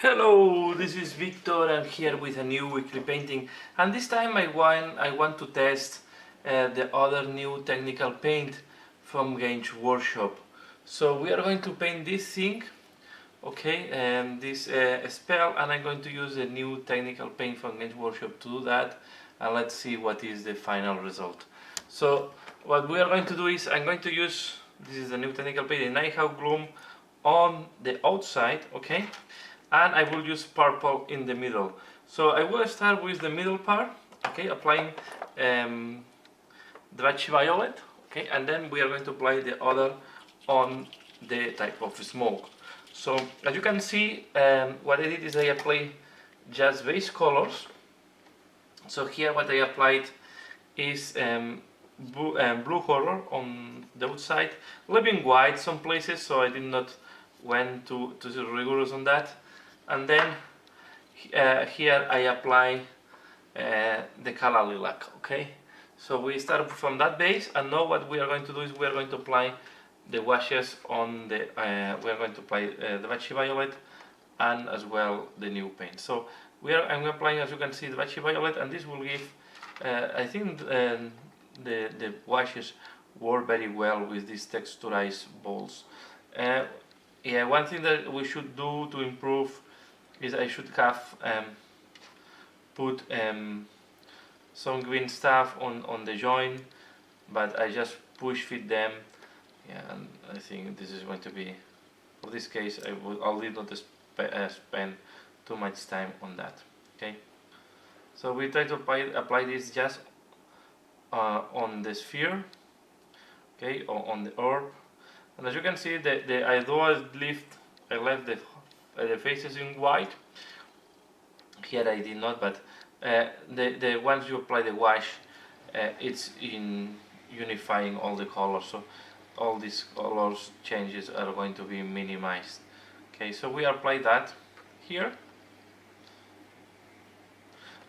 Hello, this is Victor. I'm here with a new weekly painting, and this time I want to test the other new technical paint from Games Workshop. So we are going to paint this thing, okay, and this spell, and I'm going to use a new technical paint from Games Workshop to do that, and let's see what is the final result. So what we are going to do is I'm going to use, this is the new technical paint, the Nighthaunt Gloom, on the outside, okay, and I will use purple in the middle. So I will start with the middle part, okay, applying Drudge violet, okay, and then we are going to apply the other on the type of smoke. So as you can see, what I did is I applied just base colors. So here what I applied is blue color on the outside, leaving white some places, so I did not went to rigorous on that. And then here I apply the color lilac, okay? So we start from that base, and now what we are going to do is we are going to apply the washes on the, we are going to apply the Bachi Violet and as well the new paint. So I'm applying, as you can see, the Bachi Violet, and this will give, I think the washes work very well with these texturized balls. Yeah, one thing that we should do to improve is I should have put some green stuff on the joint, but I just push fit them. Yeah, and I think this is going to be, for this case, I'll leave not spend too much time on that. Okay, so we try to apply this just on the sphere, okay, or on the orb. And as you can see, although I left the faces in white, here I did not, but once you apply the wash, it's in unifying all the colors, so all these colors changes are going to be minimized. Okay, so we apply that here.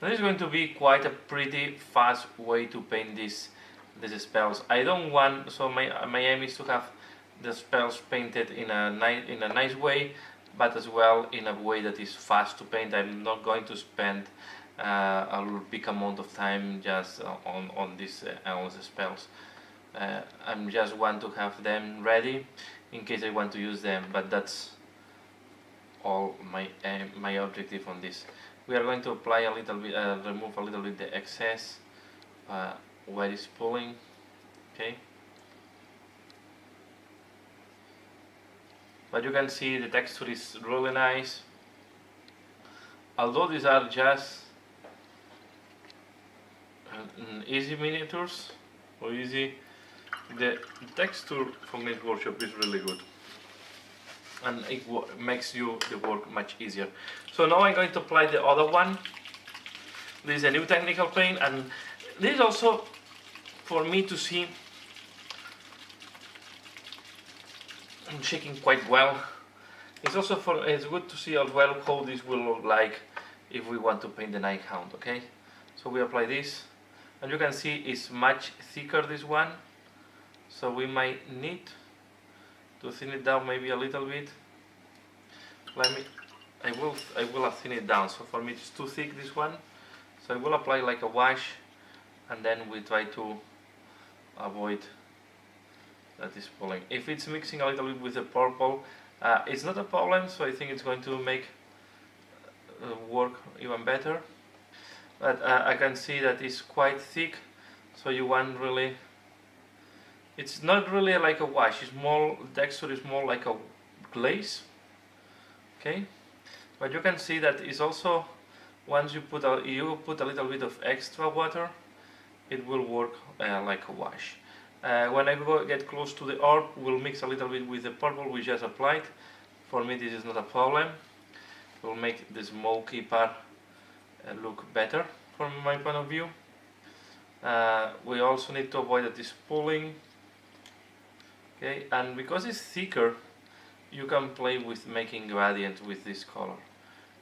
And this is going to be quite a pretty fast way to paint these spells. I don't want, so my aim is to have the spells painted in a nice way, but as well in a way that is fast to paint. I'm not going to spend a big amount of time just on these spells. I just want to have them ready in case I want to use them, but that's all my objective on this. We are going to apply a little bit, remove a little bit the excess where it's pulling, okay. But you can see the texture is really nice. Although these are just easy miniatures or easy, the texture from this workshop is really good, and it makes the work much easier. So now I'm going to apply the other one. This is a new technical paint, and this is also for me to see. I'm shaking quite well. It's also it's good to see as well how this will look like if we want to paint the Nighthaunt, okay? So we apply this, and you can see it's much thicker, this one, so we might need to thin it down maybe a little bit. I will thin it down, so for me it's too thick, this one, so I will apply like a wash, and then we try to avoid that is pulling. If it's mixing a little bit with the purple, it's not a problem, so I think it's going to make work even better. But I can see that it's quite thick, so you want really, it's not really like a wash, it's more, the texture is more like a glaze, okay. But you can see that it's also, once you put a little bit of extra water, it will work like a wash. When I get close to the orb, we'll mix a little bit with the purple we just applied. For me this is not a problem. It will make the smoky part look better from my point of view. We also need to avoid that it's pulling. Okay, and because it's thicker, you can play with making gradient with this color.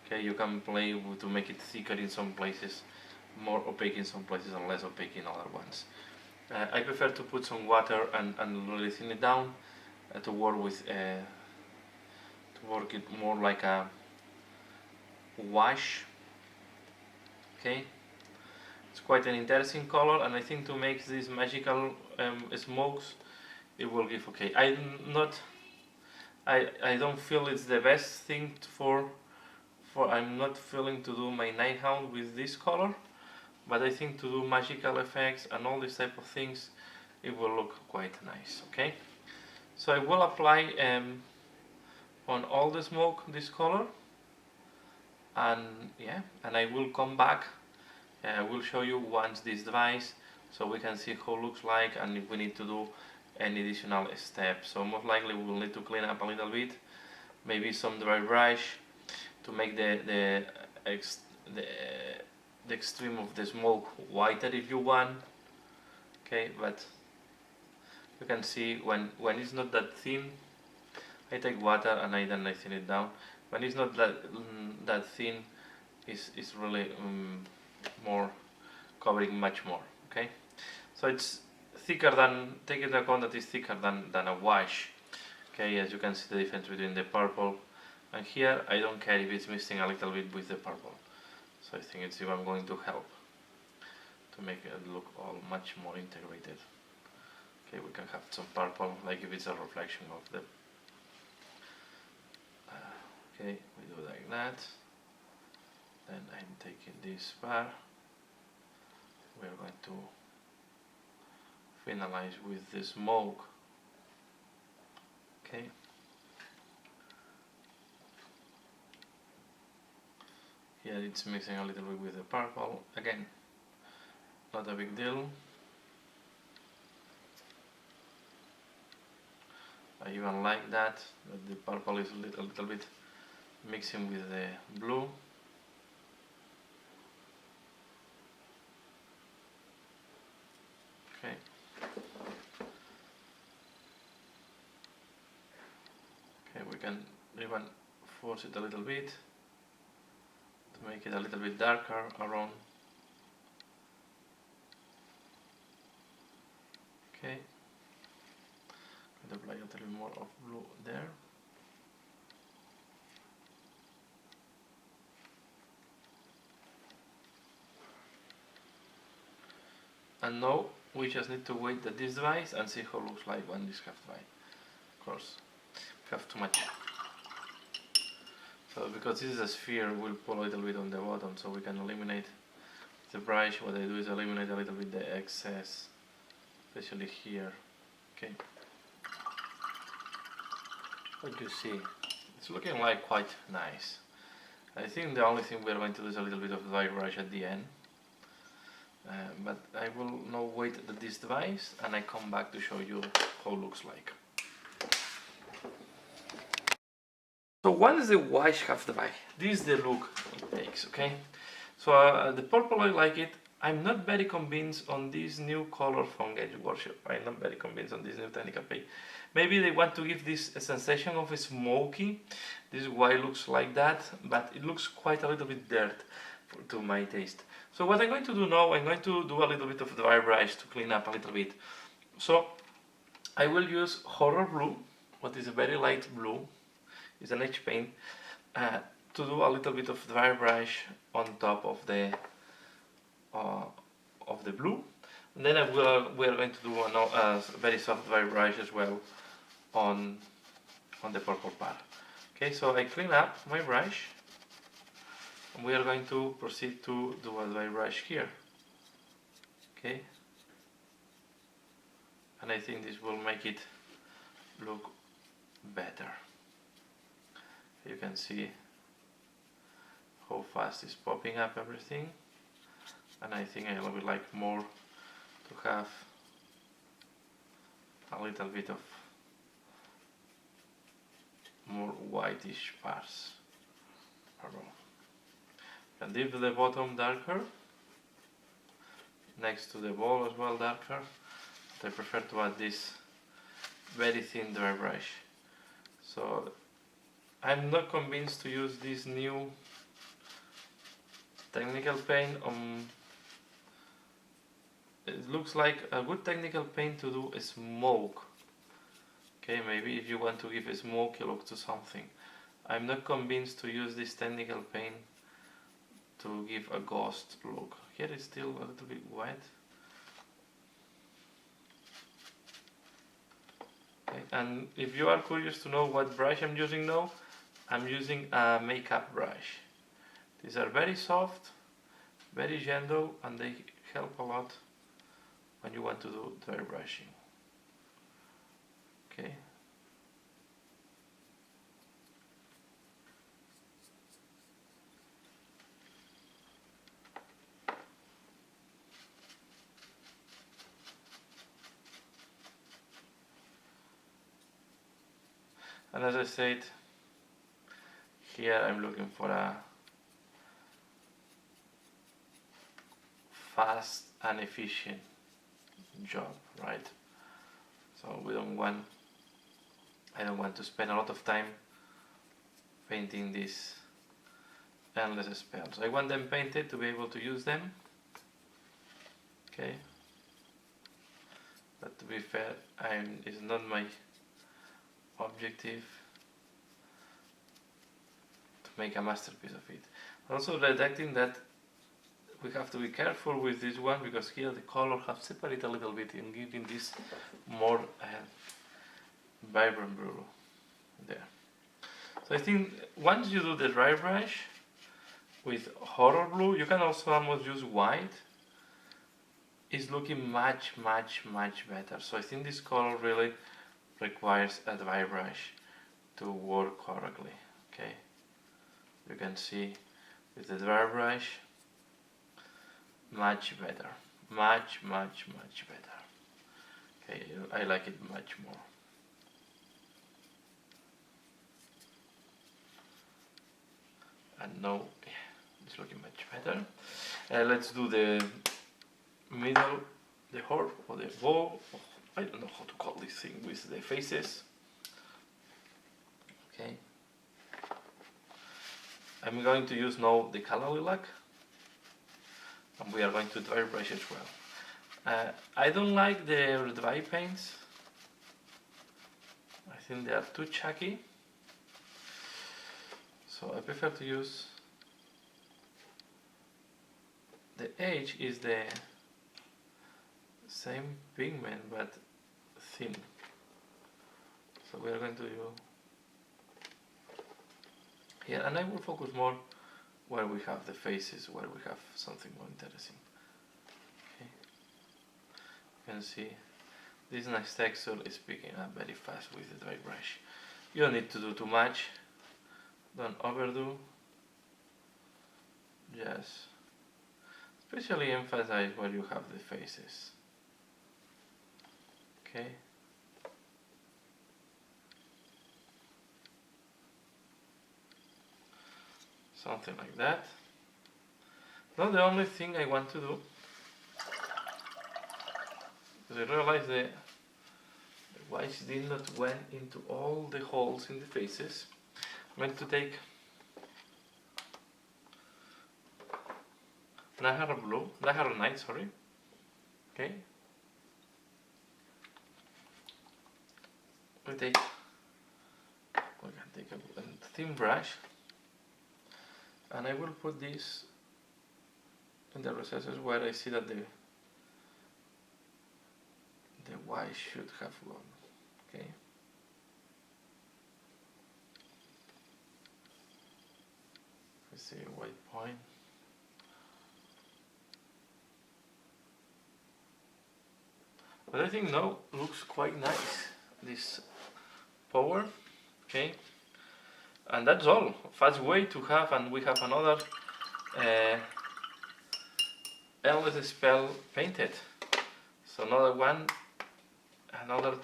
Okay, you can play to make it thicker in some places, more opaque in some places, and less opaque in other ones. I prefer to put some water and really thin it down to work with to work it more like a wash. Okay, it's quite an interesting color, and I think to make these magical smokes, it will give okay. I don't feel it's the best thing for I'm not feeling to do my Nighthaunt with this color, but I think to do magical effects and all these type of things, it will look quite nice. Okay, so I will apply on all the smoke this color, and yeah, and I will come back. I will show you once this device, so we can see how it looks like, and if we need to do any additional steps. So most likely we will need to clean up a little bit, maybe some dry brush to make the extreme of the smoke whiter if you want. Okay, but you can see when it's not that thin, I take water and then I thin it down. When it's not that thin, it's really more covering much more. Okay, so it's thicker than, take into account that it's thicker than a wash. Okay, as you can see the difference between the purple and here. I don't care if it's missing a little bit with the purple, so I think it's even going to help to make it look all much more integrated. Okay, we can have some purple, like if it's a reflection of the okay, we do like that. Then I'm taking this bar, we're going to finalize with the smoke. Okay, here it's mixing a little bit with the purple, again not a big deal. I even like that the purple is a little bit mixing with the blue. Okay. Okay, we can even force it a little bit to make it a little bit darker around. Okay. Apply a little bit more of blue there. And now we just need to wait at this device and see how it looks like when this have dry. Of course, if you have too much. So because this is a sphere, we'll pull a little bit on the bottom so we can eliminate the brush. What I do is eliminate a little bit the excess, especially here. Okay. What you see, it's looking like quite nice. I think the only thing we're going to do is a little bit of dry brush at the end. But I will now wait at this device and I come back to show you how it looks like. So once the wash have dry, this is the look it takes, okay? So the purple, I like it. I'm not very convinced on this new color from Edge Workshop. I'm not very convinced on this new technical paint. Maybe they want to give this a sensation of a smoky. This is why it looks like that, but it looks quite a little bit dirt to my taste. So what I'm going to do now, I'm going to do a little bit of dry brush to clean up a little bit. So I will use Horror Blue, what is a very light blue, it's an H paint, to do a little bit of dry brush on top of the blue. And then we are going to do a very soft dry brush as well on the purple part. Okay, so I clean up my brush. And we are going to proceed to do a dry brush here. Okay, and I think this will make it look better. You can see how fast it's popping up everything, and I think I would like more to have a little bit of more whitish parts around. And leave the bottom darker, next to the ball as well darker, but I prefer to add this very thin dry brush. So I'm not convinced to use this new technical paint on. It looks like a good technical paint to do a smoke. Okay, maybe if you want to give a smoky look to something. I'm not convinced to use this technical paint to give a ghost look. Here it's still a little bit wet. Okay. And if you are curious to know what brush I'm using now, I'm using a makeup brush. These are very soft, very gentle, and they help a lot when you want to do dry brushing. Okay. And as I said, here I'm looking for a fast and efficient job, right? So I don't want to spend a lot of time painting these endless spells. I want them painted to be able to use them. Okay. But to be fair, it's not my objective to make a masterpiece of it. Also detecting that we have to be careful with this one, because here the color have separated a little bit in giving this more vibrant blue there. So I think once you do the dry brush with horror blue, you can also almost use white. It's looking much better. So I think this color really requires a dry brush to work correctly. Okay, you can see with the dry brush, much better, much better. Okay, I like it much more. And now it's looking much better. Let's do the middle, the heart or the bow. I don't know how to call this thing with the faces. Okay. I'm going to use now the color lilac, and we are going to dry brush as well. I don't like the dry paints. I think they are too chalky. So I prefer to use the edge is the same pigment but thin. So we are going to do here, and I will focus more where we have the faces, where we have something more interesting. Okay. You can see this nice texture is picking up very fast with the dry brush. You don't need to do too much, don't overdo, just especially emphasize where you have the faces. Okay. Something like that. Now the only thing I want to do, because I realized the whites did not went into all the holes in the faces. I'm going to take Nighthaunt Night, sorry. Okay. We can take a thin brush, and I will put this in the recesses where I see that the white should have gone. Okay. We see a white point. But I think now looks quite nice, this power. Okay. And that's all. Fast way to have, and we have another endless spell painted. So another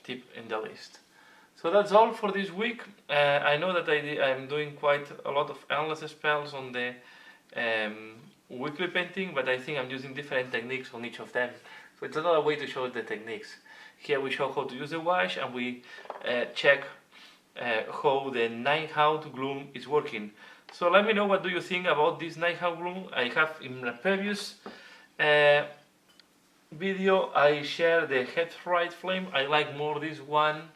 tip in the list. So that's all for this week. I know that I'm doing quite a lot of endless spells on the weekly painting, but I think I'm using different techniques on each of them. So it's another way to show the techniques. Here we show how to use the wash, and we check how the Nighthaunt Gloom is working. So let me know, what do you think about this Nighthaunt Gloom? I have in a previous video I share the Headright Flame. I like more this one,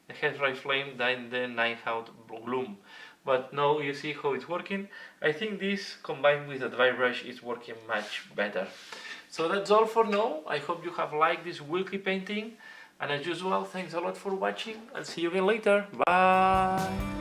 the Headright Flame, than the Nighthaunt Gloom. but now you see how it's working. I think this combined with the dry brush is working much better. So that's all for now. I hope you have liked this weekly painting, and as usual, thanks a lot for watching, and see you again later. Bye!